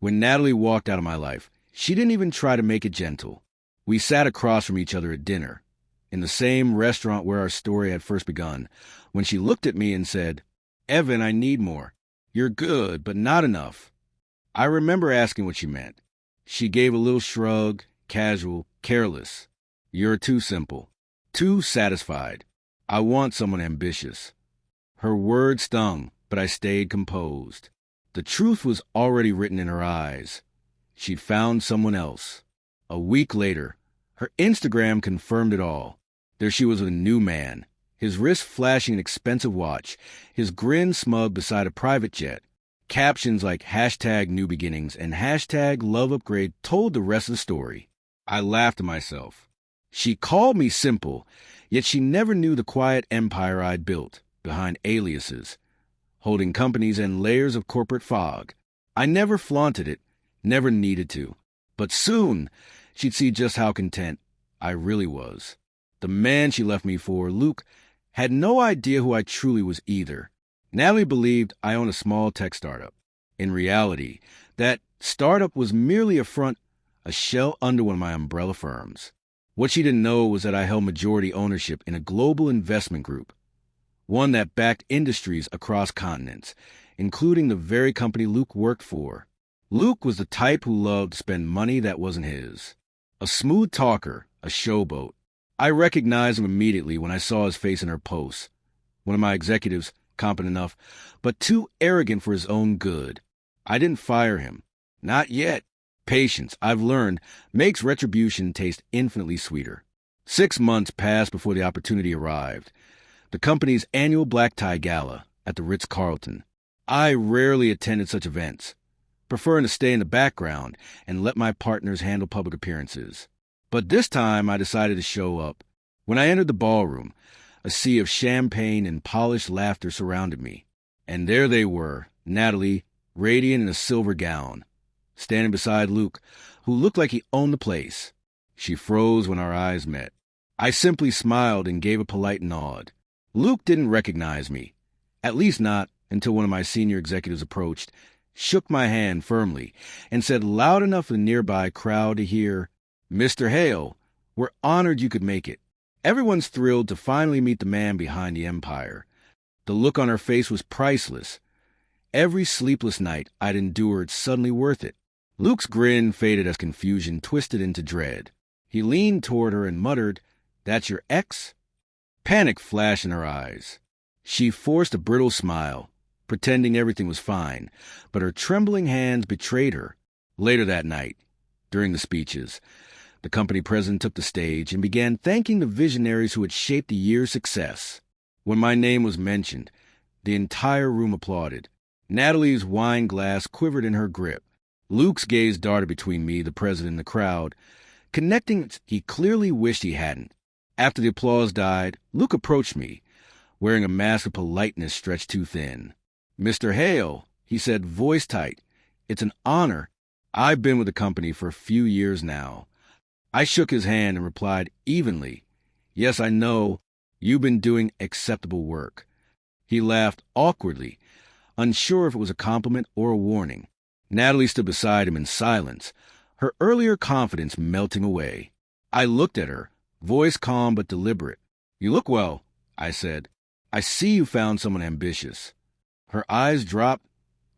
When Natalie walked out of my life, she didn't even try to make it gentle. We sat across from each other at dinner, in the same restaurant where our story had first begun, when she looked at me and said, "Evan, I need more. You're good, but not enough." I remember asking what she meant. She gave a little shrug, casual, careless. "You're too simple. Too satisfied. I want someone ambitious." Her words stung, but I stayed composed. The truth was already written in her eyes. She'd found someone else. A week later, her Instagram confirmed it all. There she was with a new man, his wrist flashing an expensive watch, his grin smug beside a private jet. Captions like #NewBeginnings and #LoveUpgrade told the rest of the story. I laughed to myself. She called me simple, yet she never knew the quiet empire I'd built, behind aliases, holding companies in layers of corporate fog. I never flaunted it, never needed to. But soon, she'd see just how content I really was. The man she left me for, Luke, had no idea who I truly was either. Natalie believed I owned a small tech startup. In reality, that startup was merely a front, a shell under one of my umbrella firms. What she didn't know was that I held majority ownership in a global investment group, one that backed industries across continents, including the very company Luke worked for. Luke was the type who loved to spend money that wasn't his. A smooth talker, a showboat. I recognized him immediately when I saw his face in her posts. One of my executives, competent enough, but too arrogant for his own good. I didn't fire him. Not yet. Patience, I've learned, makes retribution taste infinitely sweeter. 6 months passed before the opportunity arrived. The company's annual black tie gala at the Ritz-Carlton. I rarely attended such events, preferring to stay in the background and let my partners handle public appearances. But this time I decided to show up. When I entered the ballroom, a sea of champagne and polished laughter surrounded me. And there they were, Natalie, radiant in a silver gown, standing beside Luke, who looked like he owned the place. She froze when our eyes met. I simply smiled and gave a polite nod. Luke didn't recognize me, at least not until one of my senior executives approached, shook my hand firmly, and said loud enough for the nearby crowd to hear, "Mr. Hale, we're honored you could make it." Everyone's thrilled to finally meet the man behind the empire. The look on her face was priceless. Every sleepless night I'd endured suddenly worth it. Luke's grin faded as confusion twisted into dread. He leaned toward her and muttered, "That's your ex?" Panic flashed in her eyes. She forced a brittle smile, pretending everything was fine, but her trembling hands betrayed her. Later that night, during the speeches, the company president took the stage and began thanking the visionaries who had shaped the year's success. When my name was mentioned, the entire room applauded. Natalie's wine glass quivered in her grip. Luke's gaze darted between me, the president, and the crowd, connecting he clearly wished he hadn't. After the applause died, Luke approached me, wearing a mask of politeness stretched too thin. "Mr. Hale," he said, voice tight, "it's an honor. I've been with the company for a few years now." I shook his hand and replied evenly, "Yes, I know. You've been doing acceptable work." He laughed awkwardly, unsure if it was a compliment or a warning. Natalie stood beside him in silence, her earlier confidence melting away. I looked at her, voice calm but deliberate. "You look well," I said. "I see you found someone ambitious." Her eyes dropped,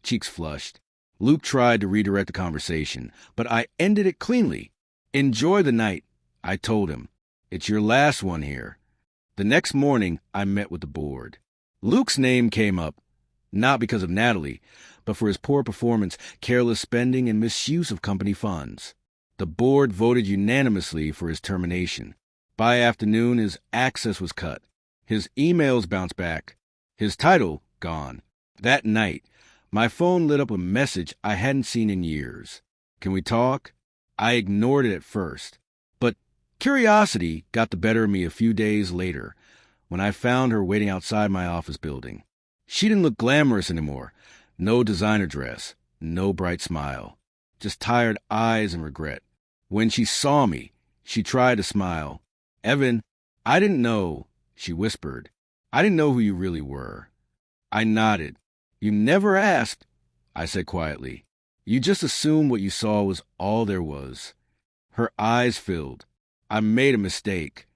cheeks flushed. Luke tried to redirect the conversation, but I ended it cleanly. "Enjoy the night," I told him. "It's your last one here." The next morning, I met with the board. Luke's name came up, not because of Natalie, but for his poor performance, careless spending, and misuse of company funds. The board voted unanimously for his termination. By afternoon, his access was cut. His emails bounced back. His title gone. That night, my phone lit up a message I hadn't seen in years. "Can we talk?" I ignored it at first, but curiosity got the better of me a few days later when I found her waiting outside my office building. She didn't look glamorous anymore. No designer dress, no bright smile, just tired eyes and regret. When she saw me, she tried to smile. "Evan, I didn't know," she whispered. "I didn't know who you really were." I nodded. "You never asked," I said quietly. You just assumed what you saw was all there was. Her eyes filled. I made a mistake.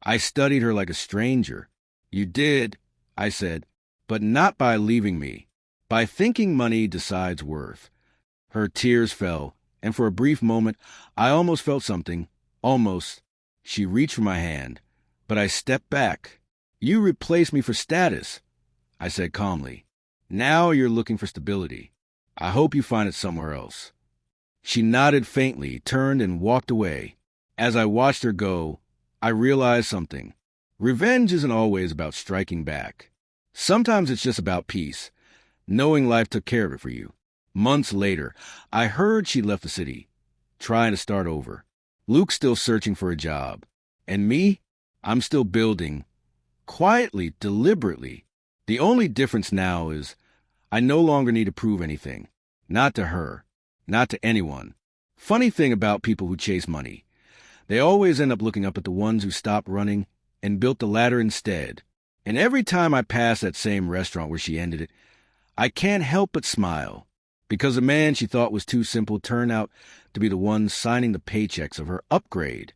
I studied her like a stranger. You did, I said, but not by leaving me. By thinking money decides worth. Her tears fell, and for a brief moment, I almost felt something. Almost. She reached for my hand, but I stepped back. You replaced me for status, I said calmly. Now you're looking for stability. I hope you find it somewhere else. She nodded faintly, turned, and walked away. As I watched her go, I realized something. Revenge isn't always about striking back. Sometimes it's just about peace, knowing life took care of it for you. Months later, I heard she left the city, trying to start over. Luke's still searching for a job. And me? I'm still building. Quietly, deliberately. The only difference now is I no longer need to prove anything. Not to her. Not to anyone. Funny thing about people who chase money. They always end up looking up at the ones who stopped running and built the ladder instead. And every time I pass that same restaurant where she ended it, I can't help but smile. Because the man she thought was too simple turned out to be the one signing the paychecks of her upgrade.